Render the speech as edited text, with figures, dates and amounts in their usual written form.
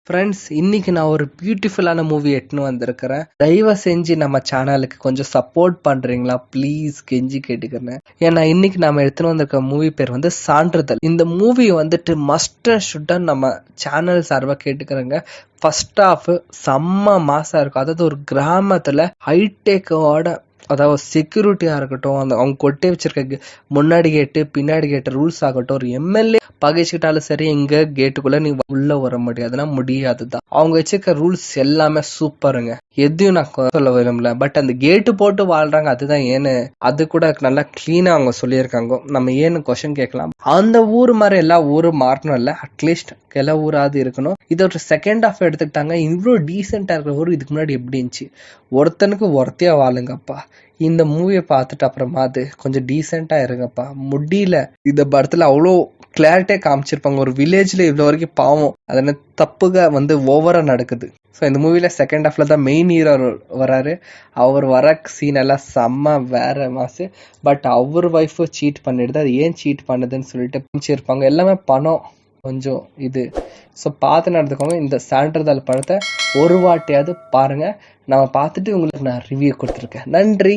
Friends, இன்னைக்கு நான் ஒரு பியூட்டிஃபுல்லான மூவி எட்டுன்னு வந்திருக்கிறேன். தயவு செஞ்சு நம்ம சேனலுக்கு கொஞ்சம் சப்போர்ட் பண்றீங்களா ப்ளீஸ், கெஞ்சி கேட்டுக்கிறேன். ஏன்னா இன்னைக்கு நாம எடுத்துன்னு வந்திருக்க மூவி பேர் வந்து சான்றிதழ். இந்த மூவி வந்துட்டு மஸ்ட் அண்ட் ஷுட் நம்ம சேனல் சார்பாக கேட்டுக்கிறேங்க. ஃபர்ஸ்ட் ஹாஃப் செம்ம மாசா இருக்கும். அதாவது ஒரு கிராமத்துல ஹைடெக்கோட, அதாவது செக்யூரிட்டியா இருக்கட்டும், அந்த அவங்க கொட்டே வச்சிருக்க முன்னாடி கேட்டு பின்னாடி கேட்டு ரூல்ஸ் ஆகட்டும், ஒரு எம்எல்ஏ பகைச்சுக்கிட்டாலும் சரி, எங்க கேட்டுக்குள்ள நீ உள்ள வர முடியாதுன்னா முடியாதுதான். அவங்க வச்சிருக்க ரூல்ஸ் எல்லாமே சூப்பருங்க. எதையும் நான் சொல்ல விரும்பல, பட் அந்த கேட்டு போட்டு வாழ்றாங்க, அதுதான் ஏன்னு அது கூட நல்லா கிளீனா அவங்க சொல்லியிருக்காங்க. நம்ம ஏன்னு கொஸ்டின் கேட்கலாம். அந்த ஊர் மாதிரி எல்லா ஊரும் மாறணும் இல்ல, அட்லீஸ்ட் கிள ஊராது இருக்கணும். இதோட செகண்ட் ஹாஃப் எடுத்துக்கிட்டாங்க. இவ்வளோ டீசெண்டா இருக்கிற ஊர் இதுக்கு முன்னாடி எப்படி இருந்துச்சு? ஒருத்தனுக்கு ஒருத்தையா வாழுங்கப்பா. இந்த மூவியை பார்த்துட்டு அப்புறமா அது கொஞ்சம் டீசெண்டா இருங்கப்பா. முடியல, இந்த படத்துல அவ்வளோ கிளாரிட்டியா காமிச்சிருப்பாங்க. ஒரு வில்லேஜ்ல இவ்வளோ வரைக்கும் பாவம் அதன தப்புக வந்து ஓவரா நடக்குது. ஸோ இந்த மூவில செகண்ட் ஹாஃப்ல தான் மெயின் ஹீரோ வராரு. அவர் வர சீன் எல்லாம் செம்ம வேற மாசு. பட் அவர் ஒய்ஃபு சீட் பண்ணிடுது. அது ஏன் சீட் பண்ணுதுன்னு சொல்லிட்டு காமிச்சிருப்பாங்க. எல்லாமே பணம் கொஞ்சம் இது. ஸோ பார்த்து நடந்துக்கோங்க. இந்த சான்றிதழ் படத்தை ஒரு வாட்டியாவது பாருங்க. நம்ம பார்த்துட்டு உங்களுக்கு நான் ரிவ்யூ கொடுத்துருக்கேன். நன்றி.